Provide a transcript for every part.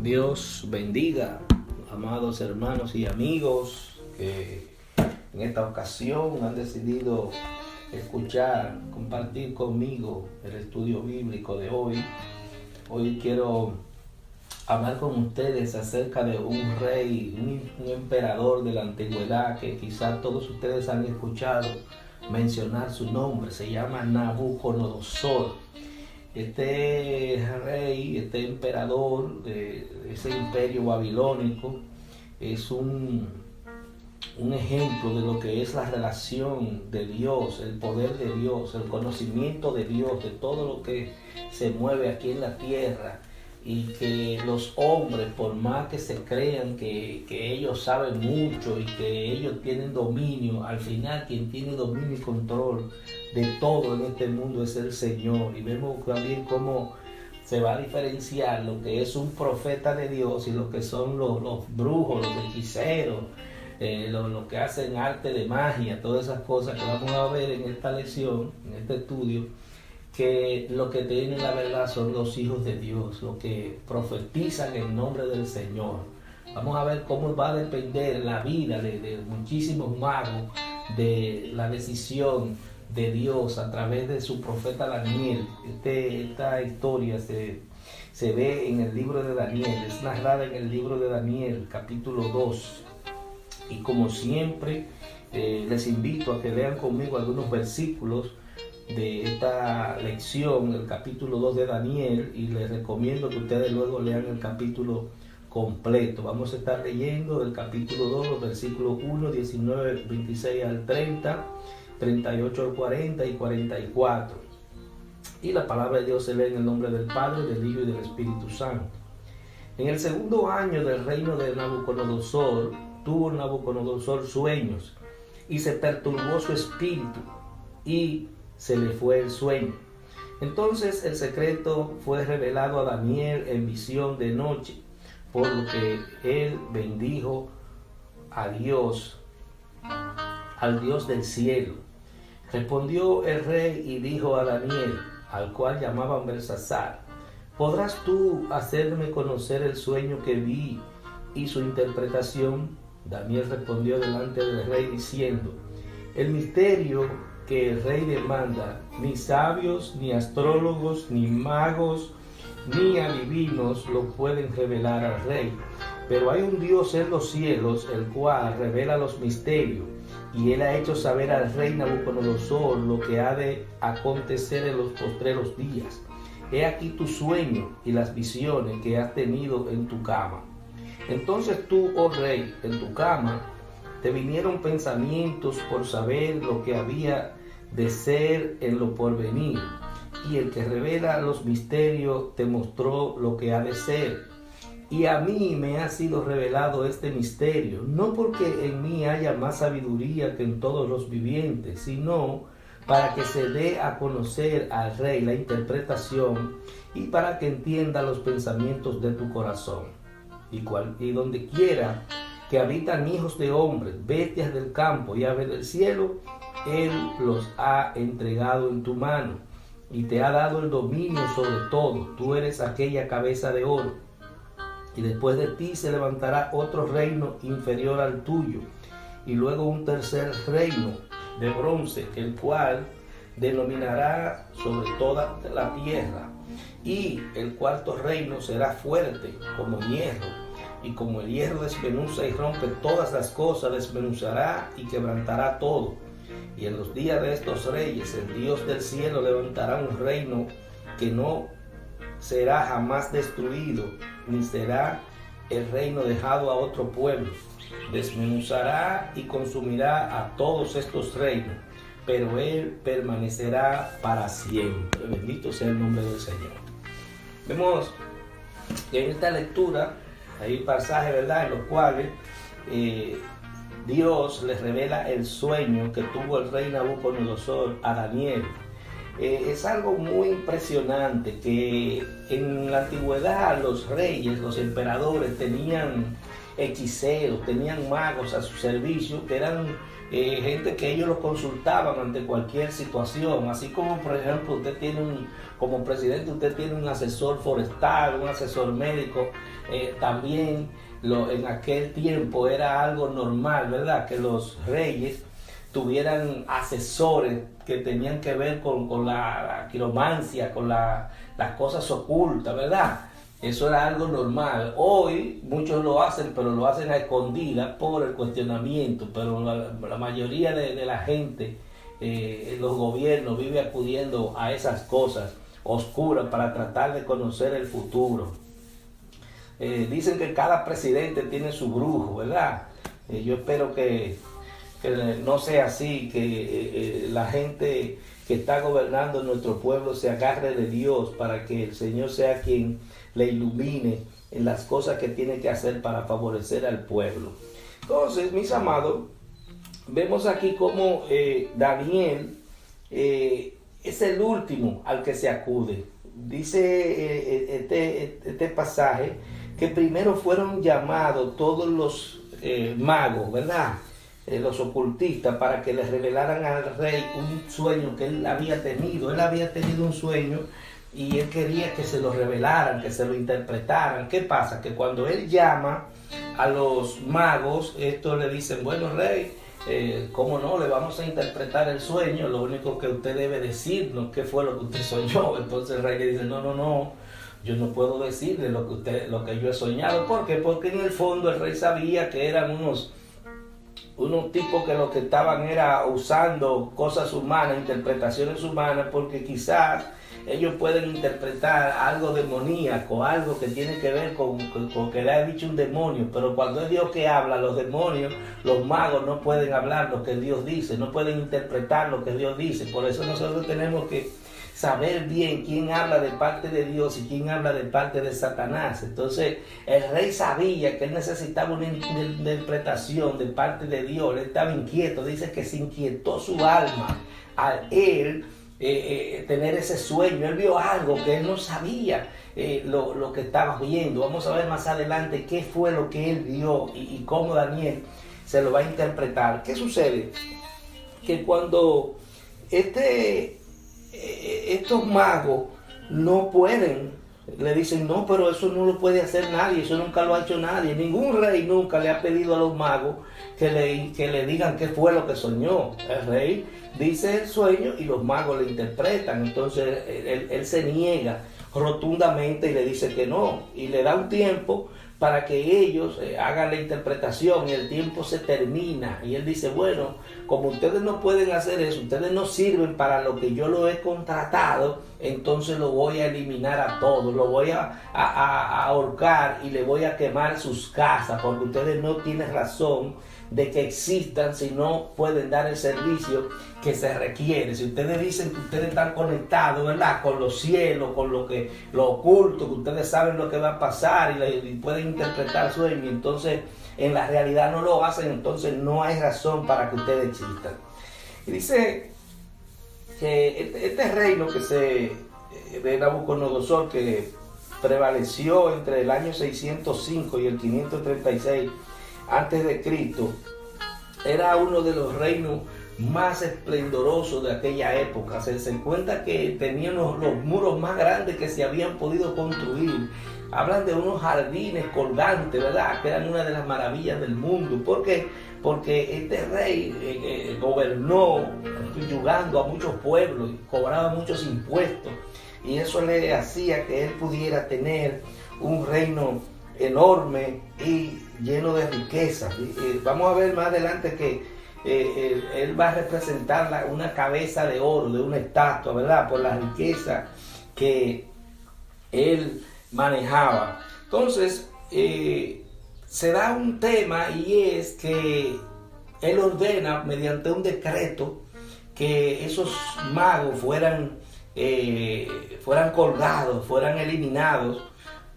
Dios bendiga, amados hermanos y amigos que en esta ocasión han decidido compartir conmigo el estudio bíblico de hoy. Hoy quiero hablar con ustedes acerca de un rey, un emperador de la antigüedad que quizás todos ustedes han escuchado mencionar su nombre. Se llama Nabucodonosor. Este rey, este emperador de ese imperio babilónico es un ejemplo de lo que es la relación de Dios, el poder de Dios, el conocimiento de Dios, de todo lo que se mueve aquí en la tierra, y que los hombres, por más que se crean que ellos saben mucho y que ellos tienen dominio, al final quien tiene dominio y control de todo en este mundo es el Señor. Y vemos también cómo se va a diferenciar lo que es un profeta de Dios y lo que son los brujos, los hechiceros, los que hacen arte de magia, todas esas cosas que vamos a ver en esta lección, en este estudio, que lo que tienen la verdad son los hijos de Dios, los que profetizan en nombre del Señor. Vamos a ver cómo va a depender la vida de muchísimos magos de la decisión de Dios a través de su profeta Daniel. Esta historia se ve en el libro de Daniel, es narrada en el libro de Daniel, capítulo 2. Y como siempre, les invito a que lean conmigo algunos versículos de esta lección, el capítulo 2 de Daniel, y les recomiendo que ustedes luego lean el capítulo completo. Vamos a estar leyendo del capítulo 2, los versículos 1, 19, 26 al 30, 38 al 40 y 44. Y la palabra de Dios se lee en el nombre del Padre, del Hijo y del Espíritu Santo. En el segundo año del reino de Nabucodonosor, tuvo Nabucodonosor sueños, y se perturbó su espíritu, y se le fue el sueño. Entonces el secreto fue revelado a Daniel en visión de noche, por lo que él bendijo a Dios, al Dios del cielo. Respondió el rey y dijo a Daniel, al cual llamaban Belsasar: ¿podrás tú hacerme conocer el sueño que vi y su interpretación? Daniel respondió delante del rey diciendo: el misterio que el rey demanda, ni sabios, ni astrólogos, ni magos, ni adivinos lo pueden revelar al rey. Pero hay un Dios en los cielos, el cual revela los misterios, y él ha hecho saber al rey Nabucodonosor lo que ha de acontecer en los postreros días. He aquí tu sueño y las visiones que has tenido en tu cama. Entonces tú, oh rey, en tu cama te vinieron pensamientos por saber lo que había de ser en lo porvenir, y el que revela los misterios te mostró lo que ha de ser. Y a mí me ha sido revelado este misterio, no porque en mí haya más sabiduría que en todos los vivientes, sino para que se dé a conocer al rey la interpretación, y para que entienda los pensamientos de tu corazón. Y donde quiera que habitan hijos de hombres, bestias del campo y aves del cielo, él los ha entregado en tu mano, y te ha dado el dominio sobre todo. Tú eres aquella cabeza de oro, y después de ti se levantará otro reino inferior al tuyo, y luego un tercer reino de bronce, el cual dominará sobre toda la tierra. Y el cuarto reino será fuerte como hierro, y como el hierro desmenuza y rompe todas las cosas, desmenuzará y quebrantará todo. Y en los días de estos reyes, el Dios del cielo levantará un reino que no será jamás destruido, ni será el reino dejado a otro pueblo. Desmenuzará y consumirá a todos estos reinos, pero él permanecerá para siempre. Bendito sea el nombre del Señor. Vemos que en esta lectura hay pasajes, ¿verdad?, en los cuales Dios les revela el sueño que tuvo el rey Nabucodonosor a Daniel. Es algo muy impresionante que en la antigüedad los reyes, los emperadores tenían hechiceros, tenían magos a su servicio, que eran gente que ellos los consultaban ante cualquier situación, así como por ejemplo usted tiene como presidente usted tiene un asesor forestal, un asesor médico, también en aquel tiempo era algo normal, ¿verdad? Que los reyes tuvieran asesores que tenían que ver con la quiromancia, con las cosas ocultas, ¿verdad? Eso era algo normal. Hoy muchos lo hacen, pero lo hacen a escondidas por el cuestionamiento, pero la mayoría de la gente, los gobiernos, vive acudiendo a esas cosas oscuras para tratar de conocer el futuro. Dicen que cada presidente tiene su brujo, ¿verdad? Yo espero que no sea así, que la gente que está gobernando nuestro pueblo se agarre de Dios para que el Señor sea quien le ilumine en las cosas que tiene que hacer para favorecer al pueblo. Entonces, mis amados, vemos aquí cómo Daniel es el último al que se acude. Dice este pasaje que primero fueron llamados todos los magos, ¿verdad? Los ocultistas, para que les revelaran al rey un sueño que él había tenido. Él había tenido un sueño y él quería que se lo revelaran, que se lo interpretaran. ¿Qué pasa? Que cuando él llama a los magos, estos le dicen, bueno, rey, ¿cómo no? Le vamos a interpretar el sueño, lo único que usted debe decirnos qué fue lo que usted soñó. Entonces el rey le dice, no, yo no puedo decirle lo que yo he soñado. ¿Por qué? Porque en el fondo el rey sabía que eran unos tipos que lo que estaban era usando cosas humanas, interpretaciones humanas, porque quizás ellos pueden interpretar algo demoníaco, algo que tiene que ver con que le ha dicho un demonio, pero cuando es Dios que habla, los demonios, los magos no pueden hablar lo que Dios dice, no pueden interpretar lo que Dios dice. Por eso nosotros tenemos que saber bien quién habla de parte de Dios y quién habla de parte de Satanás. Entonces el rey sabía que él necesitaba una interpretación de parte de Dios. Él estaba inquieto, dice que se inquietó su alma al él tener ese sueño. Él vio algo que él no sabía lo que estaba viendo. Vamos a ver más adelante qué fue lo que él vio y cómo Daniel se lo va a interpretar. ¿Qué sucede? Que cuando estos magos no pueden, le dicen, no, pero eso no lo puede hacer nadie, eso nunca lo ha hecho nadie, ningún rey nunca le ha pedido a los magos que le digan qué fue lo que soñó. El rey dice el sueño y los magos le interpretan. Entonces él se niega rotundamente y le dice que no, y le da un tiempo para que ellos hagan la interpretación, y el tiempo se termina y él dice, bueno, como ustedes no pueden hacer eso, ustedes no sirven para lo que yo lo he contratado, entonces lo voy a eliminar a todos, lo voy a ahorcar y le voy a quemar sus casas, porque ustedes no tienen razón de que existan si no pueden dar el servicio que se requiere. Si ustedes dicen que ustedes están conectados, ¿verdad?, con los cielos, con lo oculto, que ustedes saben lo que va a pasar y pueden interpretar sueños, entonces en la realidad no lo hacen, entonces no hay razón para que ustedes existan. Y dice que este reino de Nabucodonosor, que prevaleció entre el año 605 y el 536 antes de Cristo, era uno de los reinos más esplendorosos de aquella época. Se cuenta que tenían los muros más grandes que se habían podido construir. Hablan de unos jardines colgantes, ¿verdad?, que eran una de las maravillas del mundo. ¿Por qué? Porque este rey gobernó subyugando a muchos pueblos, cobraba muchos impuestos, y eso le hacía que él pudiera tener un reino enorme y lleno de riqueza. Vamos a ver más adelante que él va a representar una cabeza de oro de una estatua, ¿verdad?, por la riqueza que él manejaba. Entonces se da un tema, y es que él ordena mediante un decreto que esos magos fueran colgados, fueran eliminados.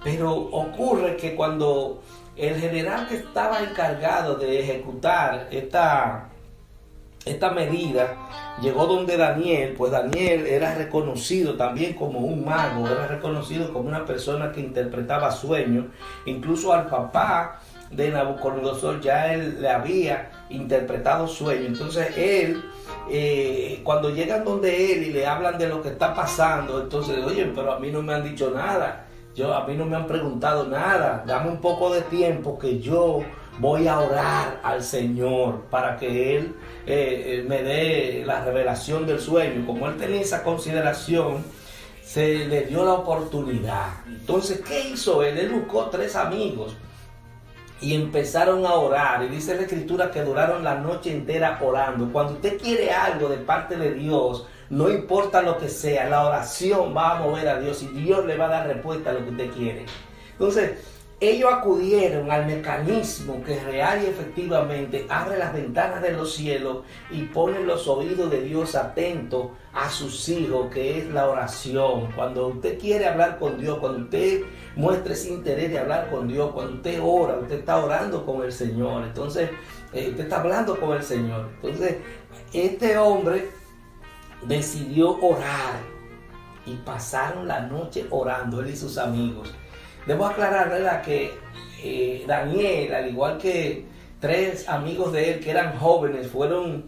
Pero ocurre que cuando el general que estaba encargado de ejecutar esta medida llegó donde Daniel, pues Daniel era reconocido también como un mago, era reconocido como una persona que interpretaba sueños. Incluso al papá de Nabucodonosor, ya él le había interpretado sueños. Entonces él, cuando llegan donde él y le hablan de lo que está pasando, entonces, oye, pero a mí no me han dicho nada, a mí no me han preguntado nada, dame un poco de tiempo que yo voy a orar al Señor para que Él me dé la revelación del sueño. Como él tenía esa consideración, se le dio la oportunidad. Entonces, ¿qué hizo él? Él buscó 3 amigos y empezaron a orar. Y dice la Escritura que duraron la noche entera orando. Cuando usted quiere algo de parte de Dios, no importa lo que sea, la oración va a mover a Dios y Dios le va a dar respuesta a lo que usted quiere. Entonces, ellos acudieron al mecanismo que real y efectivamente abre las ventanas de los cielos y pone los oídos de Dios atentos a sus hijos, que es la oración. Cuando usted quiere hablar con Dios, cuando usted muestra ese interés de hablar con Dios, cuando usted ora, usted está orando con el Señor. Entonces, usted está hablando con el Señor. Entonces, este hombre decidió orar y pasaron la noche orando, él y sus amigos. Debo aclarar, ¿verdad?, que Daniel, al igual que 3 amigos de él que eran jóvenes, fueron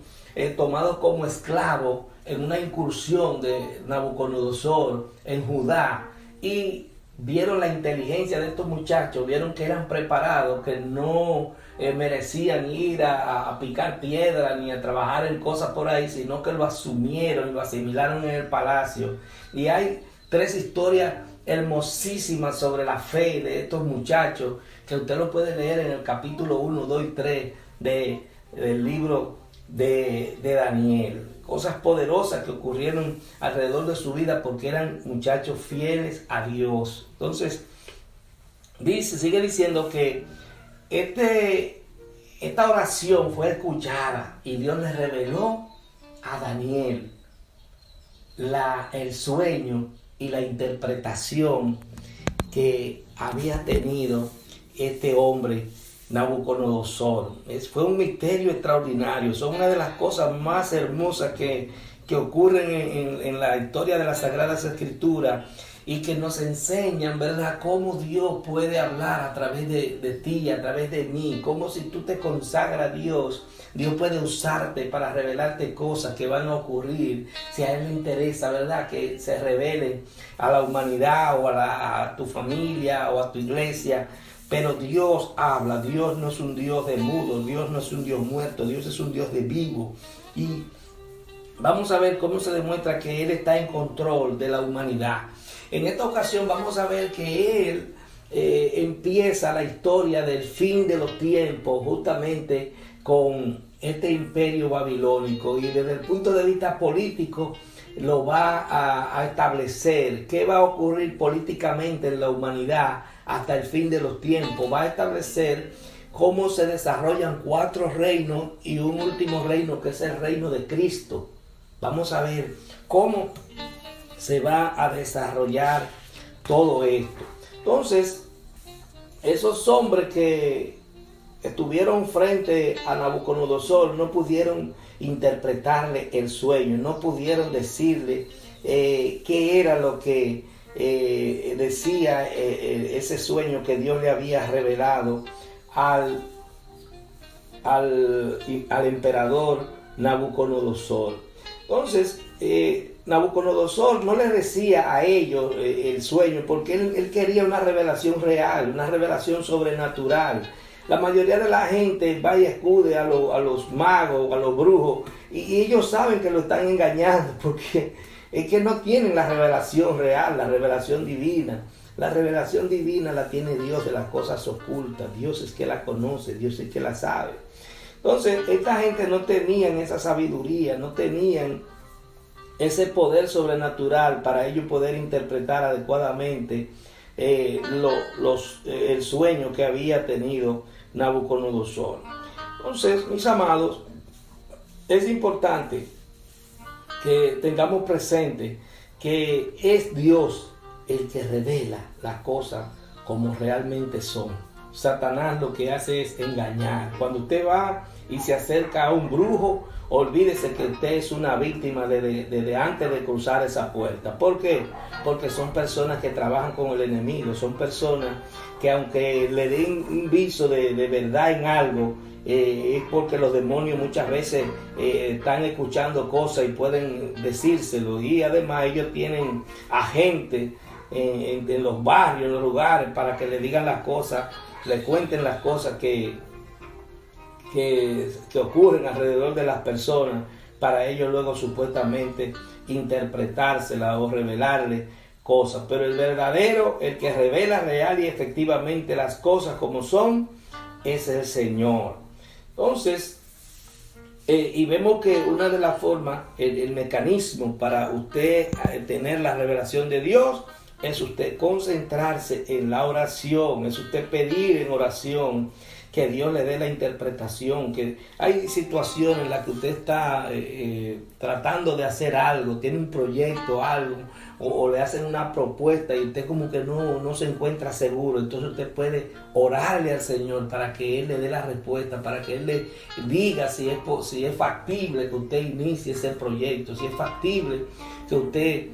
tomados como esclavos en una incursión de Nabucodonosor en Judá, y vieron la inteligencia de estos muchachos, vieron que eran preparados, que no merecían ir a picar piedra ni a trabajar en cosas por ahí, sino que lo asumieron y lo asimilaron en el palacio. Y hay 3 historias hermosísimas sobre la fe de estos muchachos que usted lo puede leer en el capítulo 1, 2 y 3 del libro de Daniel. Cosas poderosas que ocurrieron alrededor de su vida porque eran muchachos fieles a Dios. Entonces, sigue diciendo que esta oración fue escuchada y Dios le reveló a Daniel el sueño y la interpretación que había tenido este hombre Nabucodonosor. Fue un misterio extraordinario. Son una de las cosas más hermosas que ocurren en la historia de las Sagradas Escrituras y que nos enseñan, ¿verdad?, cómo Dios puede hablar a través de ti, a través de mí, cómo si tú te consagras a Dios, Dios puede usarte para revelarte cosas que van a ocurrir, si a Él le interesa, ¿verdad?, que se revelen a la humanidad o a tu familia o a tu iglesia. Pero Dios habla. Dios no es un Dios de mudo, Dios no es un Dios muerto, Dios es un Dios de vivo. Y vamos a ver cómo se demuestra que Él está en control de la humanidad. En esta ocasión vamos a ver que Él empieza la historia del fin de los tiempos justamente con este imperio babilónico, y desde el punto de vista político lo va a establecer. ¿Qué va a ocurrir políticamente en la humanidad hasta el fin de los tiempos? Va a establecer cómo se desarrollan 4 reinos y un último reino que es el reino de Cristo. Vamos a ver cómo se va a desarrollar todo esto. Entonces, esos hombres que estuvieron frente a Nabucodonosor no pudieron interpretarle el sueño, no pudieron decirle qué era lo que decía ese sueño que Dios le había revelado al emperador Nabucodonosor. Entonces, Nabucodonosor no les decía a ellos el sueño porque él quería una revelación real, una revelación sobrenatural. La mayoría de la gente va y acude a los magos, a los brujos, y ellos saben que lo están engañando porque es que no tienen la revelación real, la revelación divina. La revelación divina la tiene Dios de las cosas ocultas. Dios es que la conoce, Dios es que la sabe. Entonces, esta gente no tenían esa sabiduría, no tenían ese poder sobrenatural para ellos poder interpretar adecuadamente el sueño que había tenido Nabucodonosor. Entonces, mis amados, es importante que tengamos presente que es Dios el que revela las cosas como realmente son. Satanás lo que hace es engañar. Cuando usted va y se acerca a un brujo, olvídese que usted es una víctima desde antes de cruzar esa puerta. ¿Por qué? Porque son personas que trabajan con el enemigo, son personas que aunque le den un viso de verdad en algo, es porque los demonios muchas veces están escuchando cosas y pueden decírselo, y además ellos tienen agentes en los barrios, en los lugares, para que le digan las cosas, le cuenten las cosas que ocurren alrededor de las personas, para ellos luego supuestamente interpretársela o revelarle cosas. Pero el verdadero, el que revela real y efectivamente las cosas como son, es el Señor. Entonces, y vemos que una de las formas, el mecanismo para usted tener la revelación de Dios, es usted concentrarse en la oración, es usted pedir en oración que Dios le dé la interpretación. Que hay situaciones en las que usted está tratando de hacer algo, tiene un proyecto, algo, o le hacen una propuesta y usted como que no se encuentra seguro. Entonces usted puede orarle al Señor para que Él le dé la respuesta, para que Él le diga si es factible que usted inicie ese proyecto, si es factible que usted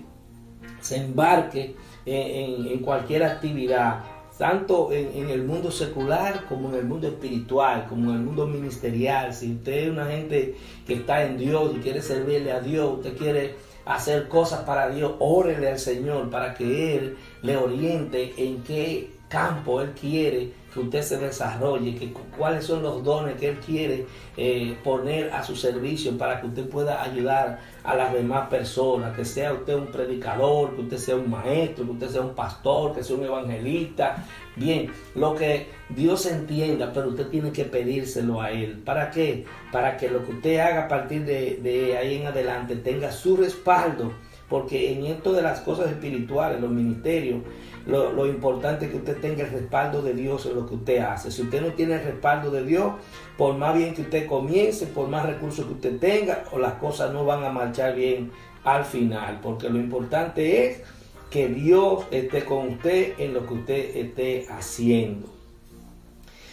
se embarque en cualquier actividad, tanto en el mundo secular como en el mundo espiritual, como en el mundo ministerial. Si usted es una gente que está en Dios y quiere servirle a Dios, usted quiere hacer cosas para Dios, órele al Señor para que Él le oriente en qué campo Él quiere que usted se desarrolle, cuáles son los dones que Él quiere poner a su servicio para que usted pueda ayudar a las demás personas, que sea usted un predicador, que usted sea un maestro, que usted sea un pastor, que sea un evangelista. Bien, lo que Dios entienda, pero usted tiene que pedírselo a Él. ¿Para qué? Para que lo que usted haga a partir de ahí en adelante tenga su respaldo, porque en esto de las cosas espirituales, los ministerios, lo importante es que usted tenga el respaldo de Dios en lo que usted hace. Si usted no tiene el respaldo de Dios, por más bien que usted comience, por más recursos que usted tenga, o las cosas no van a marchar bien al final, porque lo importante es que Dios esté con usted en lo que usted esté haciendo.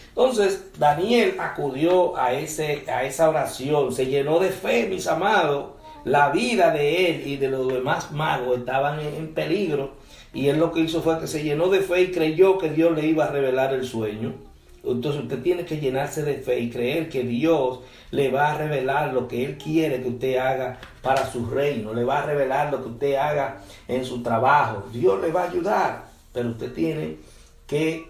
Entonces Daniel acudió a esa oración, se llenó de fe, mis amados. La vida de él y de los demás magos estaban en peligro, y él lo que hizo fue que se llenó de fe y creyó que Dios le iba a revelar el sueño. Entonces usted tiene que llenarse de fe y creer que Dios le va a revelar lo que Él quiere que usted haga para su reino, le va a revelar lo que usted haga en su trabajo. Dios le va a ayudar, pero usted tiene que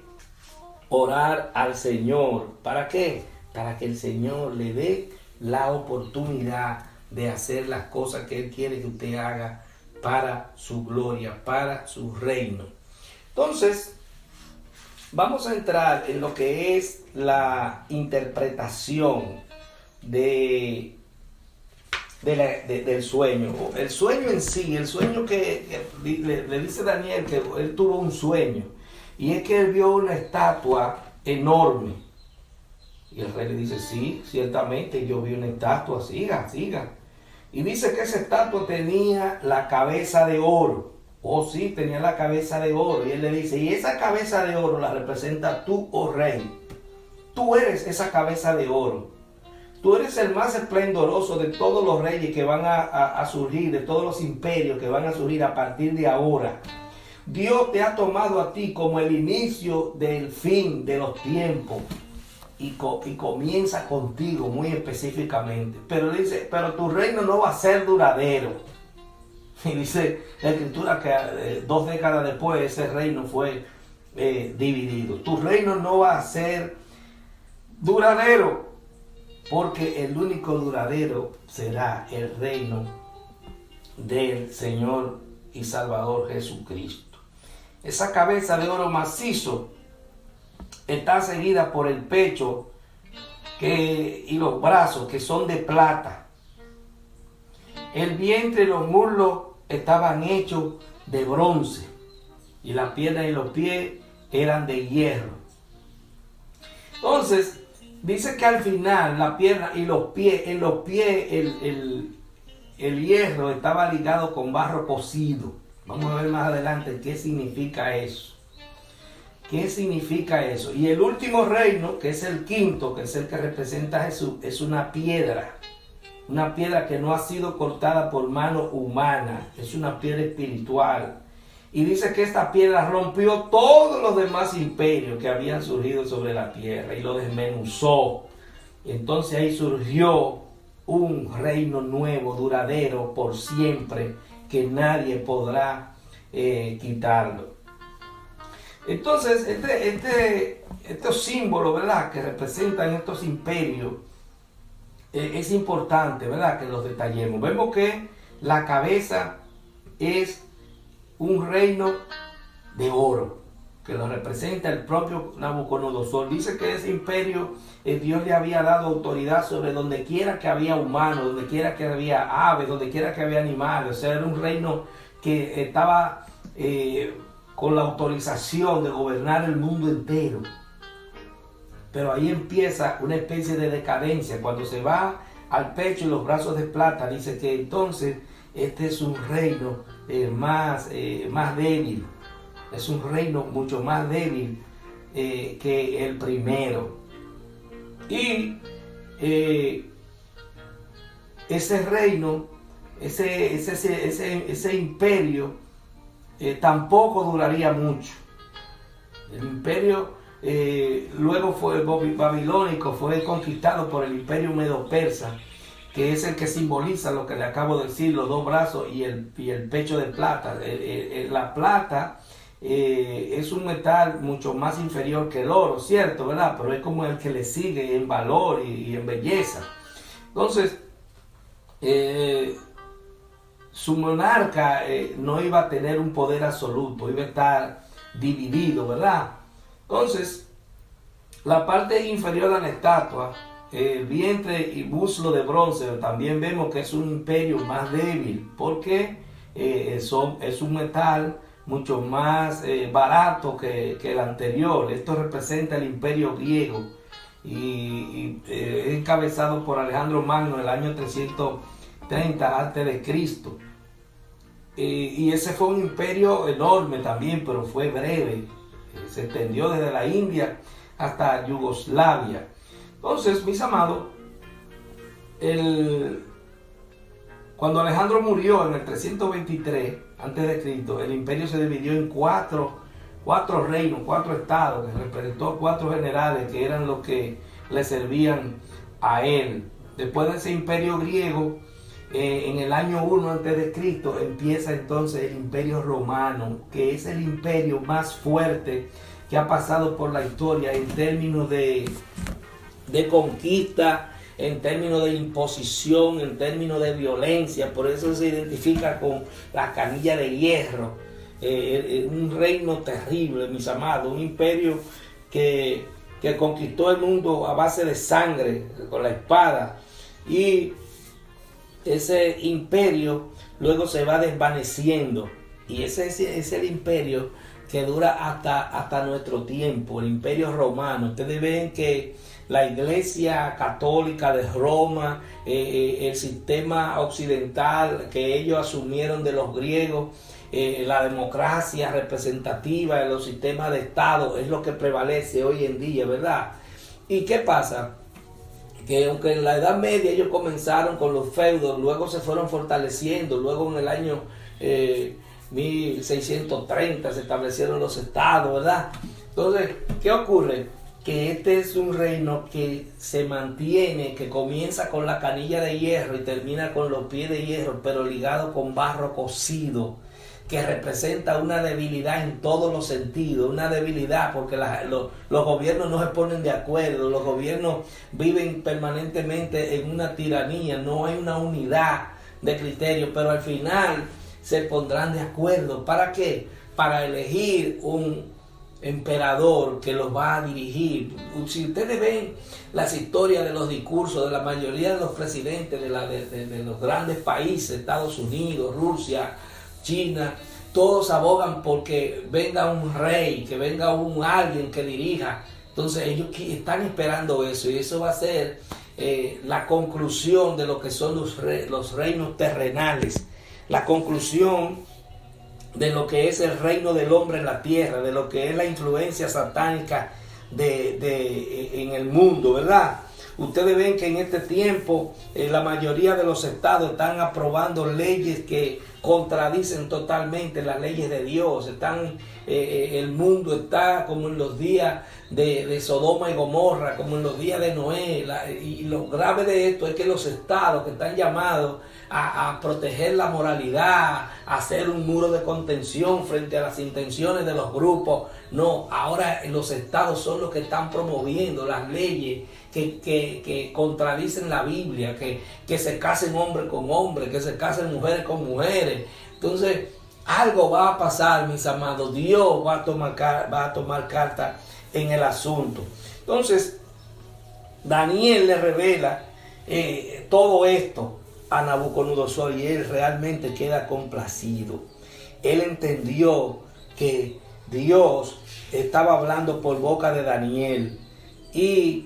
orar al Señor. ¿Para qué? Para que el Señor le dé la oportunidad de hacer las cosas que Él quiere que usted haga para su gloria, para su reino. Entonces, vamos a entrar en lo que es la interpretación del sueño. El sueño en sí, el sueño que le dice Daniel que él tuvo un sueño, y es que él vio una estatua enorme. Y el rey le dice, sí, ciertamente yo vi una estatua, siga. Y dice que esa estatua tenía la cabeza de oro. Oh, sí, tenía la cabeza de oro. Y él le dice, y esa cabeza de oro la representa tú, oh rey. Tú eres esa cabeza de oro. Tú eres el más esplendoroso de todos los reyes que van a surgir, de todos los imperios que van a surgir a partir de ahora. Dios te ha tomado a ti como el inicio del fin de los tiempos. Y comienza contigo muy específicamente. Pero dice, pero tu reino no va a ser duradero. Y dice la Escritura que 2 décadas después ese reino fue dividido. Tu reino no va a ser duradero, porque el único duradero será el reino del Señor y Salvador Jesucristo. Esa cabeza de oro macizo está seguida por el pecho y los brazos, que son de plata. El vientre y los muslos estaban hechos de bronce, y las piernas y los pies eran de hierro. Entonces dice que al final la pierna y los pies, en los pies el hierro estaba ligado con barro cocido. Vamos a ver más adelante qué significa eso. ¿Qué significa eso? Y el último reino, que es el quinto, que es el que representa a Jesús, es una piedra que no ha sido cortada por mano humana, es una piedra espiritual. Y dice que esta piedra rompió todos los demás imperios que habían surgido sobre la tierra y lo desmenuzó. Entonces ahí surgió un reino nuevo, duradero, por siempre, que nadie podrá quitarlo. Entonces, estos símbolos, ¿verdad?, que representan estos imperios, es importante, ¿verdad?, que los detallemos. Vemos que la cabeza es un reino de oro, que lo representa el propio Nabucodonosor. Dice que ese imperio, Dios le había dado autoridad sobre donde quiera que había humanos, donde quiera que había aves, donde quiera que había animales. O sea, era un reino que estaba con la autorización de gobernar el mundo entero. Pero ahí empieza una especie de decadencia. Cuando se va al pecho y los brazos de plata, dice que entonces este es un reino más débil. Es un reino mucho más débil que el primero. Y ese reino, ese imperio, tampoco duraría mucho. El imperio luego fue babilónico, fue conquistado por el imperio medo-persa, que es el que simboliza lo que le acabo de decir, los dos brazos y el pecho de plata. La plata es un metal mucho más inferior que el oro, ¿cierto? ¿Verdad? Pero es como el que le sigue en valor y en belleza. Entonces, su monarca no iba a tener un poder absoluto, iba a estar dividido, ¿verdad? Entonces, la parte inferior a la estatua, el vientre y muslo de bronce, también vemos que es un imperio más débil, porque es un metal mucho más barato que el anterior. Esto representa el imperio griego y es encabezado por Alejandro Magno en el año 330 a.C. Y ese fue un imperio enorme también, pero fue breve. Se extendió desde la India hasta Yugoslavia. Entonces, mis amados, cuando Alejandro murió en el 323 a.C., el imperio se dividió en cuatro reinos, 4 estados, que representó 4 generales que eran los que le servían a él. Después de ese imperio griego, en el año 1 a.C., empieza entonces el imperio romano, que es el imperio más fuerte que ha pasado por la historia en términos de conquista, en términos de imposición, en términos de violencia. Por eso se identifica con la canilla de hierro. Un reino terrible, mis amados, un imperio que conquistó el mundo a base de sangre, con la espada. Y ese imperio luego se va desvaneciendo, y ese es el imperio que dura hasta nuestro tiempo, el imperio romano. Ustedes ven que la iglesia católica de Roma, el sistema occidental que ellos asumieron de los griegos, la democracia representativa, los sistemas de Estado, es lo que prevalece hoy en día, ¿verdad? ¿Y qué pasa? Que aunque en la Edad Media ellos comenzaron con los feudos, luego se fueron fortaleciendo, luego en el año 1630 se establecieron los estados, ¿verdad? Entonces, ¿qué ocurre? Que este es un reino que se mantiene, que comienza con la canilla de hierro y termina con los pies de hierro, pero ligado con barro cocido, que representa una debilidad en todos los sentidos, una debilidad porque los gobiernos no se ponen de acuerdo, los gobiernos viven permanentemente en una tiranía, no hay una unidad de criterio, pero al final se pondrán de acuerdo. ¿Para qué? Para elegir un emperador que los va a dirigir. Si ustedes ven las historias de los discursos de la mayoría de los presidentes de los grandes países, Estados Unidos, Rusia, China, todos abogan porque venga un rey, que venga alguien que dirija. Entonces ellos están esperando eso, y eso va a ser la conclusión de lo que son los reinos terrenales, la conclusión de lo que es el reino del hombre en la tierra, de lo que es la influencia satánica en el mundo, ¿verdad? Ustedes ven que en este tiempo la mayoría de los estados están aprobando leyes que contradicen totalmente las leyes de Dios. El mundo está como en los días de Sodoma y Gomorra, como en los días de Noé. Y lo grave de esto es que los estados que están llamados a proteger la moralidad, a hacer un muro de contención frente a las intenciones de los grupos, no, ahora los estados son los que están promoviendo las leyes que contradicen la Biblia, que se casen hombres con hombres, que se casen mujeres con mujeres. Entonces, algo va a pasar, mis amados. Dios va a tomar carta en el asunto. Entonces, Daniel le revela todo esto a Nabucodonosor y él realmente queda complacido. Él entendió que Dios estaba hablando por boca de Daniel y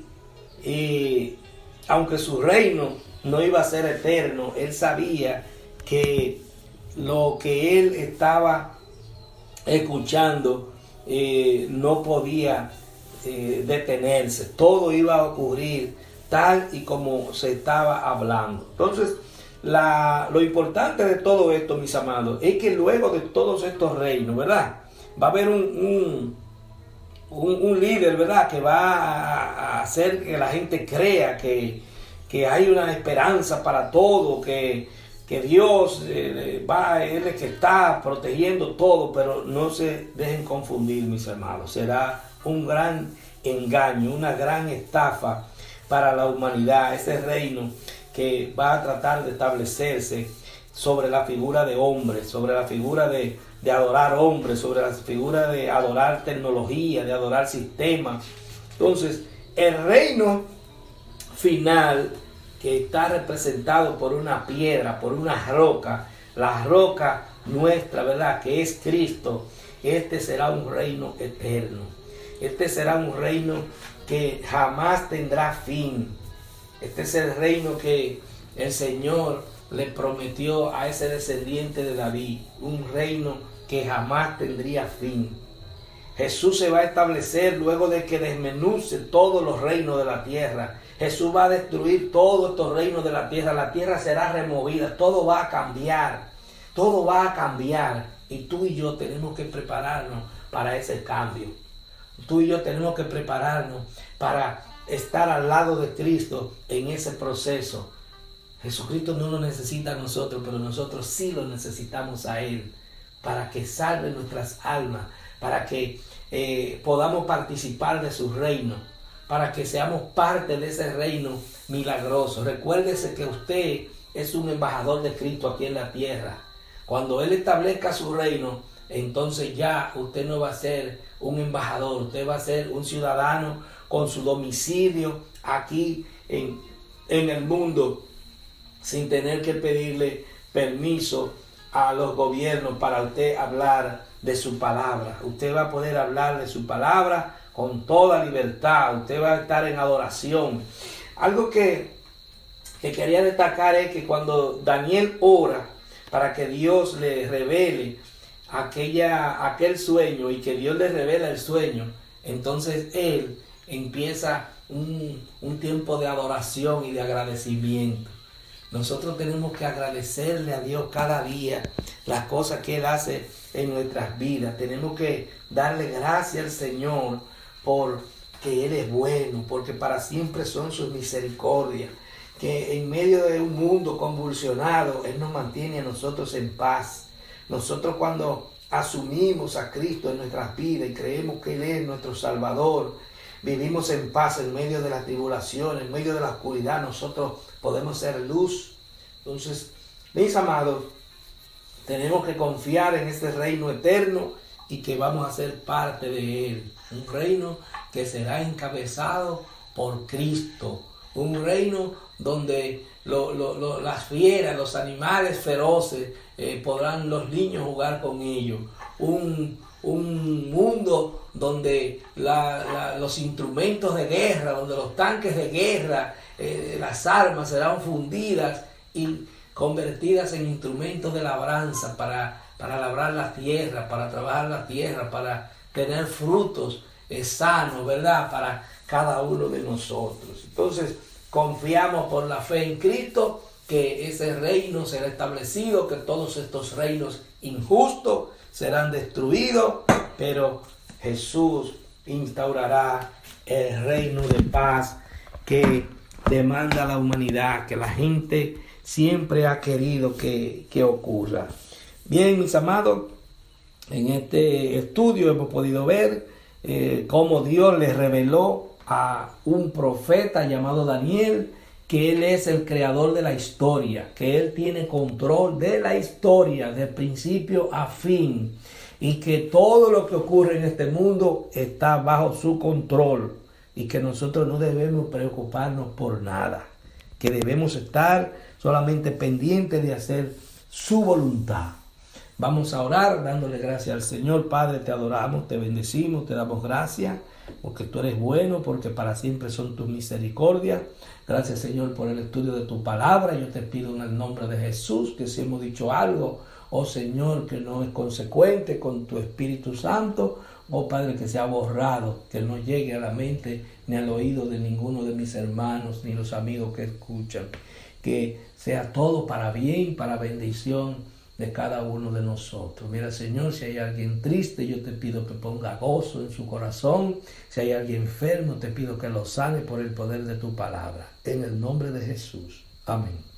aunque su reino no iba a ser eterno, él sabía que lo que él estaba escuchando no podía detenerse. Todo iba a ocurrir tal y como se estaba hablando. Entonces, lo importante de todo esto, mis amados, es que luego de todos estos reinos, ¿verdad?, va a haber un líder, ¿verdad?, que va a hacer que la gente crea que hay una esperanza para todo, que Dios él es que está protegiendo todo. Pero no se dejen confundir, mis hermanos. Será un gran engaño, una gran estafa para la humanidad, ese reino que va a tratar de establecerse sobre la figura de hombres, sobre la figura de adorar hombres, sobre la figura de adorar tecnología, de adorar sistemas. Entonces, el reino final, que está representado por una piedra, por una roca, la roca nuestra, ¿verdad?, que es Cristo, este será un reino eterno. Este será un reino que jamás tendrá fin. Este es el reino que el Señor le prometió a ese descendiente de David, un reino que jamás tendría fin. Jesús se va a establecer luego de que desmenuce todos los reinos de la tierra. Jesús va a destruir todos estos reinos de la tierra será removida, todo va a cambiar, todo va a cambiar. Y tú y yo tenemos que prepararnos para ese cambio. Tú y yo tenemos que prepararnos para estar al lado de Cristo en ese proceso. Jesucristo no lo necesita a nosotros, pero nosotros sí lo necesitamos a Él, para que salve nuestras almas, para que podamos participar de su reino, para que seamos parte de ese reino milagroso. Recuérdese que usted es un embajador de Cristo aquí en la tierra. Cuando Él establezca su reino, entonces ya usted no va a ser un embajador, usted va a ser un ciudadano con su domicilio aquí en el mundo, sin tener que pedirle permiso a los gobiernos para usted hablar de su palabra. Usted va a poder hablar de su palabra con toda libertad. Usted va a estar en adoración. Algo que quería destacar es que cuando Daniel ora para que Dios le revele aquel sueño y que Dios le revela el sueño, entonces él empieza un tiempo de adoración y de agradecimiento. Nosotros tenemos que agradecerle a Dios cada día las cosas que Él hace en nuestras vidas. Tenemos que darle gracias al Señor porque Él es bueno, porque para siempre son sus misericordias. Que en medio de un mundo convulsionado, Él nos mantiene a nosotros en paz. Nosotros cuando asumimos a Cristo en nuestras vidas y creemos que Él es nuestro Salvador, vivimos en paz en medio de la tribulación, en medio de la oscuridad. Nosotros podemos ser luz. Entonces, mis amados, tenemos que confiar en este reino eterno y que vamos a ser parte de él. Un reino que será encabezado por Cristo. Un reino donde las fieras, los animales feroces, podrán los niños jugar con ellos. Un mundo donde los instrumentos de guerra, donde los tanques de guerra, las armas serán fundidas y convertidas en instrumentos de labranza para labrar la tierra, para trabajar la tierra, para tener frutos sanos, ¿verdad?, para cada uno de nosotros. Entonces, confiamos por la fe en Cristo que ese reino será establecido, que todos estos reinos injustos serán destruidos, pero Jesús instaurará el reino de paz que demanda la humanidad, que la gente siempre ha querido que ocurra. Bien, mis amados, en este estudio hemos podido ver cómo Dios le reveló a un profeta llamado Daniel que él es el creador de la historia, que él tiene control de la historia de principio a fin y que todo lo que ocurre en este mundo está bajo su control y que nosotros no debemos preocuparnos por nada, que debemos estar solamente pendientes de hacer su voluntad. Vamos a orar dándole gracias al Señor. Padre, te adoramos, te bendecimos, te damos gracias porque tú eres bueno, porque para siempre son tus misericordias. Gracias, Señor, por el estudio de tu palabra. Yo te pido en el nombre de Jesús que si hemos dicho algo, oh Señor, que no es consecuente con tu Espíritu Santo, oh Padre, que sea borrado, que no llegue a la mente ni al oído de ninguno de mis hermanos ni los amigos que escuchan. Que sea todo para bien, para bendición de cada uno de nosotros. Mira, Señor, si hay alguien triste, yo te pido que ponga gozo en su corazón. Si hay alguien enfermo, te pido que lo sane por el poder de tu palabra. En el nombre de Jesús. Amén.